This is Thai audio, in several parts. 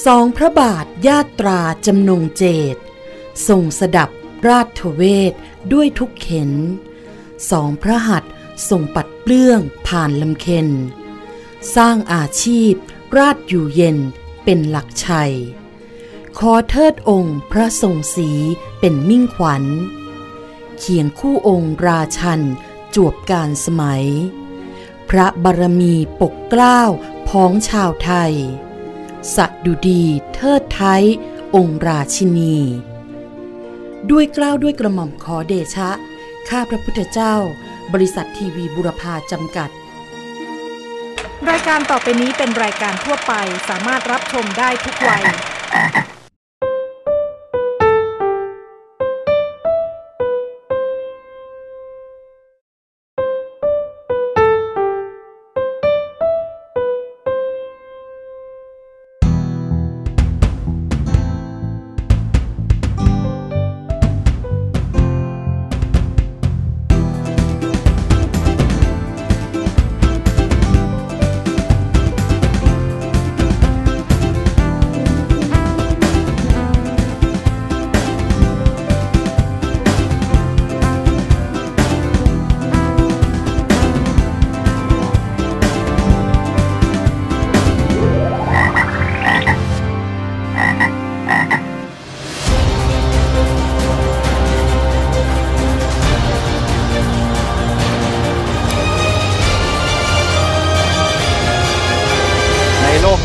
สองพระบาทญาตราจำนงเจตทรงสดับราชเวทด้วยทุกเข็นสองพระหัตถ์ทรงปัดเปลื้องผ่านลำเค็ญสร้างอาชีพราชอยู่เย็นเป็นหลักชัยขอเทิดองค์พระทรงศรีเป็นมิ่งขวัญเคียงคู่องค์ราชันจวบการสมัยพระบารมีปกเกล้าพ้องชาวไทยสดุดีเทิดไทยองค์ราชินีด้วยเกล้าด้วยกระหม่อมขอเดชะข้าพระพุทธเจ้าบริษัททีวีบุรพาจำกัดรายการต่อไปนี้เป็นรายการทั่วไปสามารถรับชมได้ทุกวัย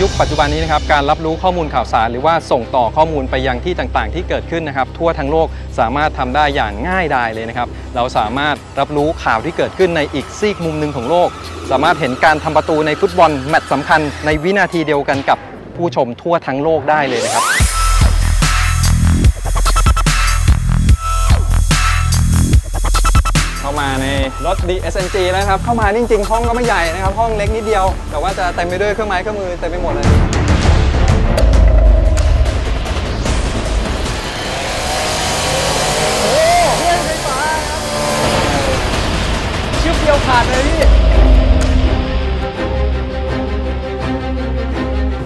ยุคปัจจุบันนี้นะครับการรับรู้ข้อมูลข่าวสารหรือว่าส่งต่อข้อมูลไปยังที่ต่างๆที่เกิดขึ้นนะครับทั่วทั้งโลกสามารถทำได้อย่างง่ายดายเลยนะครับเราสามารถรับรู้ข่าวที่เกิดขึ้นในอีกซีกมุมหนึ่งของโลกสามารถเห็นการทำประตูในฟุตบอลแมตช์สำคัญในวินาทีเดียวกันกับผู้ชมทั่วทั้งโลกได้เลยนะครับเข้ามาในรถ DSNG แล้วครับเข้ามาจริงๆห้องก็ไม่ใหญ่นะครับห้องเล็กนิดเดียวแต่ว่าจะเต็มไปด้วยเครื่องไม้เครื่องมือเต็มไปหมดเลยโอ้เครื่องไฟฟ้าครับชิบเดียวขาดเลยพี่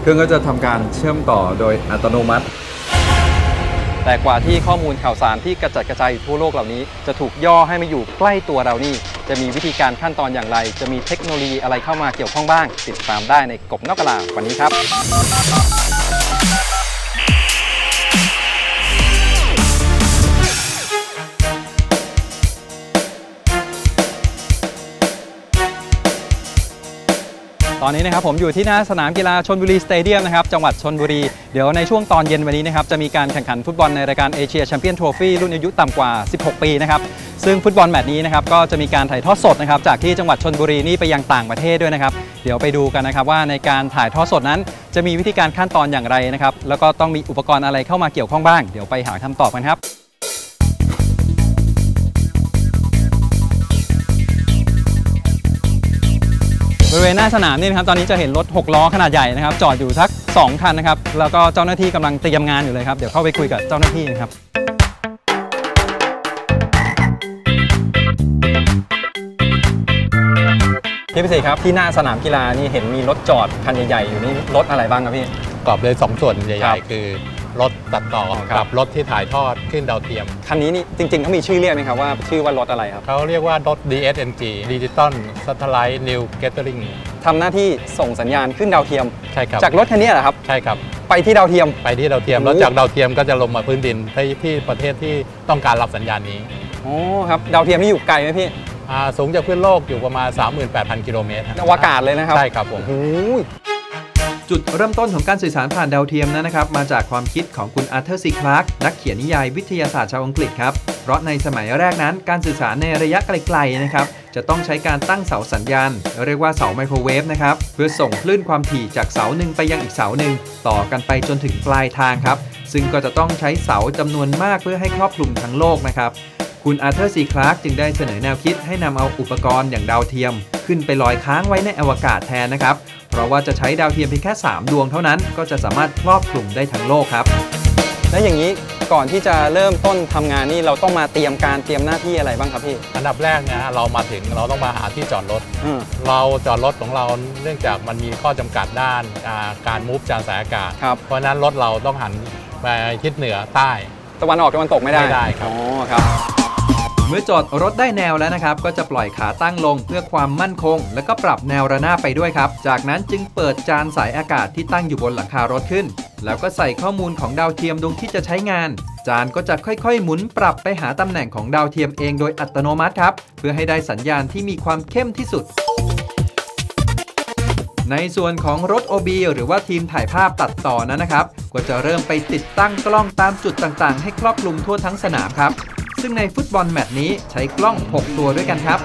เครื่องก็จะทำการเชื่อมต่อโดยอัตโนมัติแต่กว่าที่ข้อมูลข่าวสารที่กระจัดกระจายทั่วโลกเหล่านี้จะถูกย่อให้มาอยู่ใกล้ตัวเรานี่จะมีวิธีการขั้นตอนอย่างไรจะมีเทคโนโลยีอะไรเข้ามาเกี่ยวข้องบ้างติดตามได้ในกบนอกกะลาวันนี้ครับตอนนี้นะครับผมอยู่ที่หน้าสนามกีฬาชลบุรีสเตเดียมนะครับจังหวัดชลบุรีเดี๋ยวในช่วงตอนเย็นวันนี้นะครับจะมีการแข่งขันฟุตบอลในรายการเอเชียแชมเปี้ยนโทรฟี่รุ่นอายุต่ำกว่า16ปีนะครับซึ่งฟุตบอลแมตช์นี้นะครับก็จะมีการถ่ายทอดสดนะครับจากที่จังหวัดชลบุรีนี่ไปยังต่างประเทศด้วยนะครับเดี๋ยวไปดูกันนะครับว่าในการถ่ายทอดสดนั้นจะมีวิธีการขั้นตอนอย่างไรนะครับแล้วก็ต้องมีอุปกรณ์อะไรเข้ามาเกี่ยวข้องบ้างเดี๋ยวไปหาคำตอบกันครับบริเวณหน้าสนามนี่นะครับตอนนี้จะเห็นรถ6ล้อขนาดใหญ่นะครับจอดอยู่สัก2คันนะครับแล้วก็เจ้าหน้าที่กำลังเตรียมงานอยู่เลยครับเดี๋ยวเข้าไปคุยกับเจ้าหน้าที่นะครับพี่พิเศษครับที่หน้าสนามกีฬานี่เห็นมีรถจอดคันใหญ่ๆอยู่นี่รถอะไรบ้างครับพี่ประกอบเลย2ส่วนใหญ่ๆคือรถตัดต่อกับรถที่ถ่ายทอดขึ้นดาวเทียมคันนี้นี่จริงๆเขามีชื่อเรียกไหมครับว่าชื่อว่ารถอะไรครับเขาเรียกว่ารถ DSNG Digital Satellite New Gathering ทำหน้าที่ส่งสัญญาณขึ้นดาวเทียมใช่ครับจากรถคันนี้เหรอครับใช่ครับไปที่ดาวเทียมแล้วจากดาวเทียมก็จะลงมาพื้นดินที่ประเทศที่ต้องการรับสัญญาณนี้อ๋อครับดาวเทียมนี่อยู่ไกลไหมพี่สูงจากพื้นโลกอยู่ประมาณ 38,000 กิโลเมตรอวกาศเลยนะครับใช่ครับผมจุดเริ่มต้นของการสื่อสารผ่านดาวเทียมนะครับมาจากความคิดของคุณอาร์เธอร์ ซี คลาร์กนักเขียนนิยายวิทยาศาสตร์ชาวอังกฤษครับเพราะในสมัยแรกนั้นการสื่อสารในระยะไกลๆนะครับจะต้องใช้การตั้งเสาสัญญาณเรียกว่าเสาไมโครเวฟนะครับเพื่อส่งคลื่นความถี่จากเสาหนึ่งไปยังอีกเสาหนึ่งต่อกันไปจนถึงปลายทางครับซึ่งก็จะต้องใช้เสาจำนวนมากเพื่อให้ครอบคลุมทั้งโลกนะครับคุณอาร์เธอร์ ซี คลาร์กจึงได้เสนอแนวคิดให้นำเอาอุปกรณ์อย่างดาวเทียมขึ้นไปลอยค้างไว้ในอวกาศแทนนะครับเพราะว่าจะใช้ดาวเทียมเพียงแค่3ดวงเท่านั้นก็จะสามารถครอบคลุมได้ทั้งโลกครับ แล้วอย่างนี้ก่อนที่จะเริ่มต้นทำงานนี่เราต้องมาเตรียมหน้าที่อะไรบ้างครับพี่ อันดับแรกนะเรามาถึงเราต้องมาหาที่จอดรถเราจอดรถของเราเนื่องจากมันมีข้อจำกัดด้านการมูฟจานสายอากาศเพราะนั้นรถเราต้องหันไปทิศเหนือใต้ตะวันออกตะวันตกไม่ได้ครับครับเมื่อจอดรถได้แนวแล้วนะครับก็จะปล่อยขาตั้งลงเพื่อความมั่นคงแล้วก็ปรับแนวระนาบไปด้วยครับจากนั้นจึงเปิดจานสายอากาศที่ตั้งอยู่บนหลังคารถขึ้นแล้วก็ใส่ข้อมูลของดาวเทียมดวงที่จะใช้งานจานก็จะค่อยๆหมุนปรับไปหาตำแหน่งของดาวเทียมเองโดยอัตโนมัติครับเพื่อให้ได้สัญญาณที่มีความเข้มที่สุดในส่วนของรถ OB หรือว่าทีมถ่ายภาพตัดต่อนั้นนะครับก็จะเริ่มไปติดตั้งกล้องตามจุดต่างๆให้ครอบคลุมทั่วทั้งสนามครับซึ่งในฟุตบอลแมตช์นี้ใช้กล้อง6ตัวด้วยกันครับ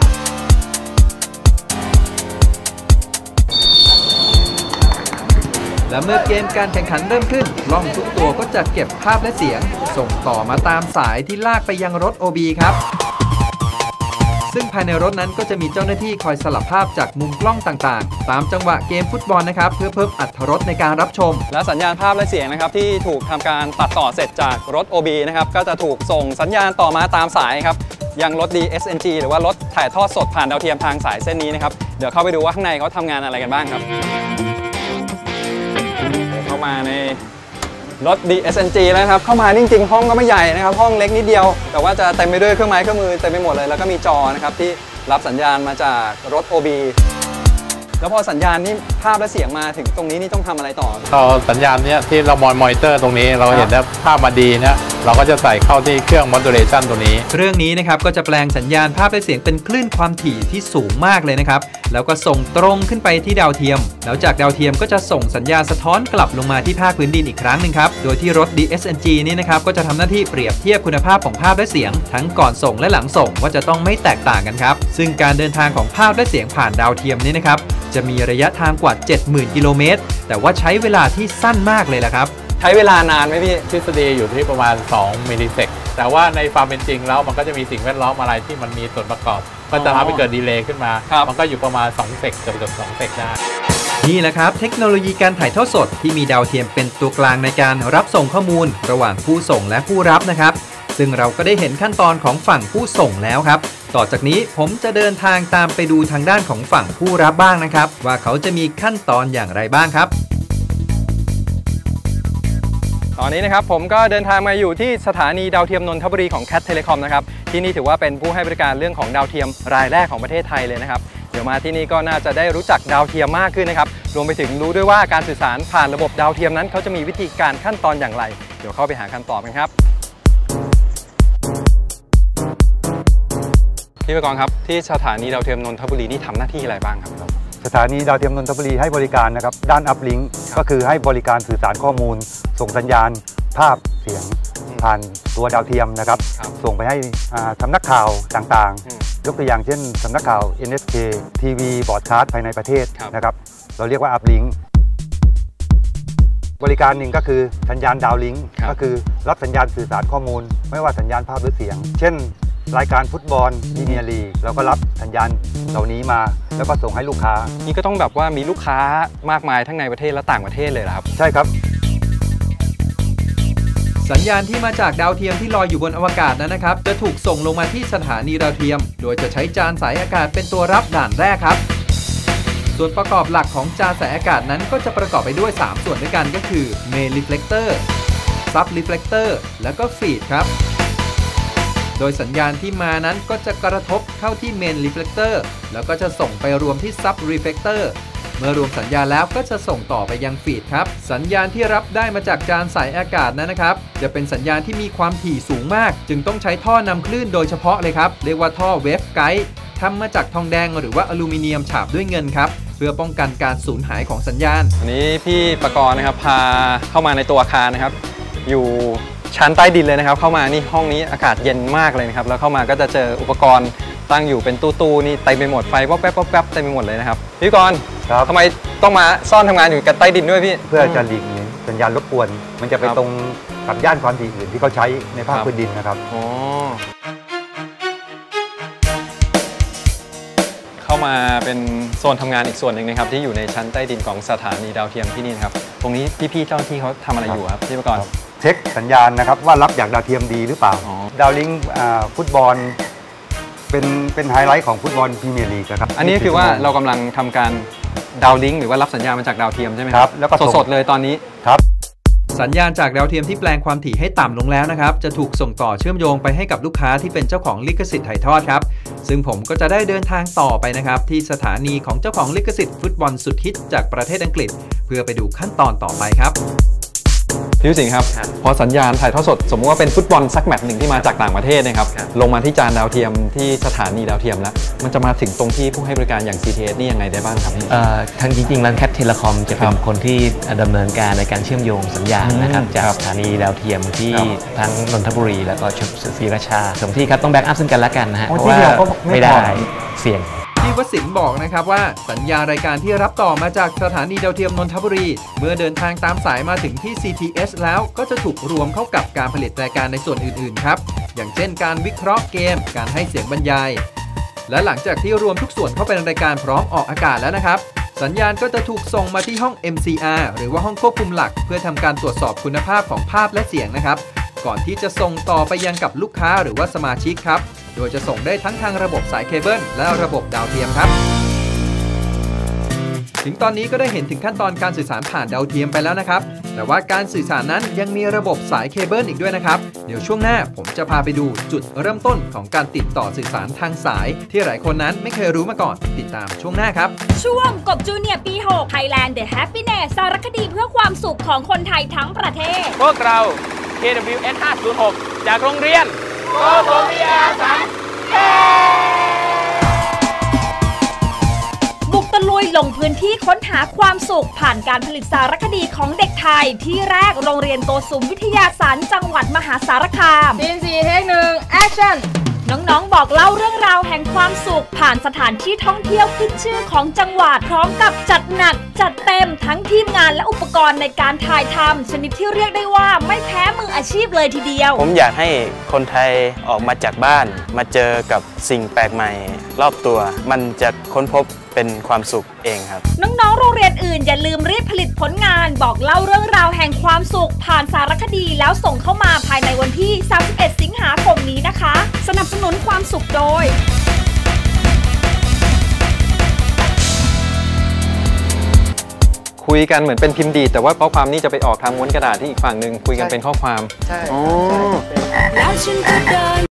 และเมื่อเกมการแข่งขันเริ่มขึ้นกล้องทุกตัวก็จะเก็บภาพและเสียงส่งต่อมาตามสายที่ลากไปยังรถ OB ครับซึ่งภายในรถนั้นก็จะมีเจ้าหน้าที่คอยสลับภาพจากมุมกล้องต่างๆตามจังหวะเกมฟุตบอลนะครับเพื่อเพิ่มอรรถรสในการรับชมและสัญญาณภาพและเสียงนะครับที่ถูกทำการตัดต่อเสร็จจากรถ OB นะครับก็จะถูกส่งสัญญาณต่อมาตามสายครับยังรถ DSNG หรือว่ารถถ่ายทอดสดผ่านดาวเทียมทางสายเส้นนี้นะครับเดี๋ยวเข้าไปดูว่าข้างในเขาทำงานอะไรกันบ้างครับเข้ามาในรถ DSNG แล้วครับเข้ามาจริงๆห้องก็ไม่ใหญ่นะครับห้องเล็กนิดเดียวแต่ว่าจะเต็มไปด้วยเครื่องไม้เครื่องมือเต็มไปหมดเลยแล้วก็มีจอนะครับที่รับสัญญาณมาจากรถ OB แล้วพอสัญญาณนี่ภาพและเสียงมาถึงตรงนี้นี่ต้องทำอะไรต่อพอสัญญาณเนี้ยที่เรามอนิเตอร์ตรงนี้เราเห็นว่าภาพมาดีเนี่ยเราก็จะใส่เข้าที่เครื่อง modulation ตัวนี้เครื่องนี้นะครับก็จะแปลงสัญญาณภาพและเสียงเป็นคลื่นความถี่ที่สูงมากเลยนะครับแล้วก็ส่งตรงขึ้นไปที่ดาวเทียมแล้วจากดาวเทียมก็จะส่งสัญญาณสะท้อนกลับลงมาที่ภาคพื้นดินอีกครั้งหนึ่งครับโดยที่รถ DSNG นี่นะครับก็จะทำหน้าที่เปรียบเทียบคุณภาพของภาพและเสียงทั้งก่อนส่งและหลังส่งว่าจะต้องไม่แตกต่างกันครับซึ่งการเดินทางของภาพและเสียงผ่านดาวเทียมนี้นะครับจะมีระยะทางกว่า 70,000 กิโลเมตรแต่ว่าใช้เวลาที่สั้นมากเลยล่ะครับใช้เวลานานไหมพี่ทฤษฎีอยู่ที่ประมาณ2 มิลลิเซกแต่ว่าในความเป็นจริงแล้วมันก็จะมีสิ่งแวดล้อมอะไรที่มันมีส่วนประกอบก็จะทำให้เกิดดีเลย์ขึ้นมามันก็อยู่ประมาณ2 เซกเกือบ2 เซกได้นี่แหละครับเทคโนโลยีการถ่ายทอดสดที่มีดาวเทียมเป็นตัวกลางในการรับส่งข้อมูลระหว่างผู้ส่งและผู้รับนะครับซึ่งเราก็ได้เห็นขั้นตอนของฝั่งผู้ส่งแล้วครับต่อจากนี้ผมจะเดินทางตามไปดูทางด้านของฝั่งผู้รับบ้างนะครับว่าเขาจะมีขั้นตอนอย่างไรบ้างครับตอนนี้นะครับผมก็เดินทางมาอยู่ที่สถานีดาวเทียมนนทบุรีของ Cat Telecom นะครับที่นี่ถือว่าเป็นผู้ให้บริการเรื่องของดาวเทียมรายแรกของประเทศไทยเลยนะครับเดี๋ยวมาที่นี่ก็น่าจะได้รู้จักดาวเทียมมากขึ้นนะครับรวมไปถึงรู้ด้วยว่าการสื่อสารผ่านระบบดาวเทียมนั้นเขาจะมีวิธีการขั้นตอนอย่างไรเดี๋ยวเข้าไปหาคำตอบกันครับพี่ประกรณ์ครับที่สถานีดาวเทียมนนทบุรีนี่ทำหน้าที่อะไรบ้างครับสถานีดาวเทียมนนทบุรีให้บริการนะครับด้านอัพลิงก์ก็คือให้บริการสื่อสารข้อมูลส่งสัญญาณภาพเสียงผ่านตัวดาวเทียมนะครับส่งไปให้สำนักข่าวต่างๆยกตัวอย่างเช่นสำนักข่าว NSK ทีวีบอร์ดคาสต์ภายในประเทศนะครับเราเรียกว่าอัพลิงก์บริการหนึ่งก็คือสัญญาณดาวลิงก์ก็คือรับสัญญาณสื่อสารข้อมูลไม่ว่าสัญญาณภาพหรือเสียงเช่นรายการฟุตบอลพรีเมียร์ลีกเราก็รับสัญญาณเหล่านี้มาแล้วก็ส่งให้ลูกค้านี่ก็ต้องแบบว่ามีลูกค้ามากมายทั้งในประเทศและต่างประเทศเลยเหรอครับใช่ครับสัญญาณที่มาจากดาวเทียมที่ลอยอยู่บนอวกาศนั้นนะครับจะถูกส่งลงมาที่สถานีดาวเทียมโดยจะใช้จานสายอากาศเป็นตัวรับด่านแรกครับส่วนประกอบหลักของจานสายอากาศนั้นก็จะประกอบไปด้วย3ส่วนด้วยกันก็คือ Main Reflector Sub Reflector และก็ Feed ครับโดยสัญญาณที่มานั้นก็จะกระทบเข้าที่ Main Reflector แล้วก็จะส่งไปรวมที่ Sub Reflector เมื่อรวมสัญญาณแล้วก็จะส่งต่อไปยังฟีดครับสัญญาณที่รับได้มาจากจานสายอากาศนั้นนะครับจะเป็นสัญญาณที่มีความถี่สูงมากจึงต้องใช้ท่อนำคลื่นโดยเฉพาะเลยครับเรียกว่าท่อเวฟไกด์ทำมาจากทองแดงหรือว่าอลูมิเนียมฉาบด้วยเงินครับเพื่อป้องกันการสูญหายของสัญญาณวันนี้พี่ประกรณ์นะครับพาเข้ามาในตัวอาคารนะครับอยู่ชั้นใต้ดินเลยนะครับเข้ามานี่ห้องนี้อากาศเย็นมากเลยนะครับแล้วเข้ามาก็จะเจออุปกรณ์ตั้งอยู่เป็นตู้นี่เต็มไปหมดไฟวับแป๊บวับแป๊บเต็มไปหมดเลยนะครับพี่กรณ์ทำไมต้องมาซ่อนทำงานอยู่กันใต้ดินด้วยพี่เพื่อจะหลีกเลี่ยงสัญญาณรบกวนมันจะไปตรงกับย่านความถี่อื่นที่เขาใช้ในภาคพื้นดินนะครับเข้ามาเป็นโซนทำงานอีกส่วนหนึ่งนะครับที่อยู่ในชั้นใต้ดินของสถานีดาวเทียมที่นี่นะครับตรงนี้พี่ๆเจ้าหน้าที่เขาทำอะไรอยู่ครับพี่ประกรณ์ เช็คสัญญาณนะครับว่ารับจากดาวเทียมดีหรือเปล่าดาวลิงก์ฟุตบอลเป็นไฮไลท์ของฟุตบอลพรีเมียร์ลีกครับ อันนี้คือว่าเรากำลังทำการดาวลิงก์หรือว่ารับสัญญาณมาจากดาวเทียมใช่ไหมครับแล้วก็สดๆเลยตอนนี้ครับสัญญาณจากดาวเทียมที่แปลงความถี่ให้ต่ำลงแล้วนะครับจะถูกส่งต่อเชื่อมโยงไปให้กับลูกค้าที่เป็นเจ้าของลิขสิทธิ์ถ่ายทอดครับซึ่งผมก็จะได้เดินทางต่อไปนะครับที่สถานีของเจ้าของลิขสิทธิ์ฟุตบอลสุดฮิตจากประเทศอังกฤษเพื่อไปดูขั้นตอนต่อไปครับพี่สิงห์ครับพอสัญญาณถ่ายทอดสดสมมติว่าเป็นฟุตบอลสักแมตช์หนึ่งที่มาจากต่างประเทศนะครับลงมาที่จานดาวเทียมที่สถานีดาวเทียมแล้วมันจะมาถึงตรงที่ผู้ให้บริการอย่าง CTS นี่ยังไงได้บ้างครับทางจริงๆแล้วแคทเทเลคอมจะเป็นคนที่ดำเนินการในการเชื่อมโยงสัญญาณนะครับจากสถานีดาวเทียมที่ทั้งนนทบุรีแล้วก็ศรีราชาสองที่ครับต้องแบ็กอัพซึ่งกันและกันนะฮะเพราะว่าไม่ได้เสี่ยงพี่วสินทร์บอกนะครับว่าสัญญารายการที่รับต่อมาจากสถานีดาวเทียมนนทบุรีเมื่อเดินทางตามสายมาถึงที่ CTS แล้วก็จะถูกรวมเข้ากับการผลิตรายการในส่วนอื่นๆครับอย่างเช่นการวิเคราะห์เกมการให้เสียงบรรยายและหลังจากที่รวมทุกส่วนเข้าไปในรายการพร้อมออกอากาศแล้วนะครับสัญญาณก็จะถูกส่งมาที่ห้อง MCR หรือว่าห้องควบคุมหลักเพื่อทำการตรวจสอบคุณภาพของภาพและเสียงนะครับก่อนที่จะส่งต่อไปยังกับลูกค้าหรือว่าสมาชิกครับโดยจะส่งได้ทั้งทางระบบสายเคเบิลและระบบดาวเทียมครับถึงตอนนี้ก็ได้เห็นถึงขั้นตอนการสื่อสารผ่านดาวเทียมไปแล้วนะครับแต่ว่าการสื่อสารนั้นยังมีระบบสายเคเบิลอีกด้วยนะครับเดี๋ยวช่วงหน้าผมจะพาไปดูจุดเริ่มต้นของการติดต่อสื่อสารทางสายที่หลายคนนั้นไม่เคยรู้มาก่อนติดตามช่วงหน้าครับช่วงกบจูเนียร์ปี 6 Thailand The Happiness สารคดีเพื่อความสุขของคนไทยทั้งประเทศพวกเรา KWS 506จากโรงเรียนโกโกมิยาสันบุกตะลุยลงพื้นที่ค้นหาความสุขผ่านการผลิตสารคดีของเด็กไทยที่แรกโรงเรียนโกสุมวิทยาสันจังหวัดมหาสารคามซีน4 เทค 1 แอคชั่นน้องๆบอกเล่าเรื่องราวแห่งความสุขผ่านสถานที่ท่องเที่ยวขึ้นชื่อของจังหวัดพร้อมกับจัดหนักจัดเต็มทั้งทีมงานและอุปกรณ์ในการถ่ายทำชนิดที่เรียกได้ว่าไม่แพ้มืออาชีพเลยทีเดียวผมอยากให้คนไทยออกมาจากบ้านมาเจอกับสิ่งแปลกใหม่รอบตัวมันจะค้นพบเป็นความสุขเองครับน้องๆโรงเรียนอื่นอย่าลืมรีบผลิตผลงานบอกเล่าเรื่องราวแห่งความสุขผ่านสารคดีแล้วส่งเข้ามาภายในวันที่31 สิงหาคมนี้นะคะสนับสนุนความสุขโดยคุยกันเหมือนเป็นพิมพ์ดีแต่ว่าข้อความนี้จะไปออกทางม้วนกระดาษที่อีกฝั่งหนึ่งคุยกันเป็นข้อความใช่แล้วฉันก็เดิน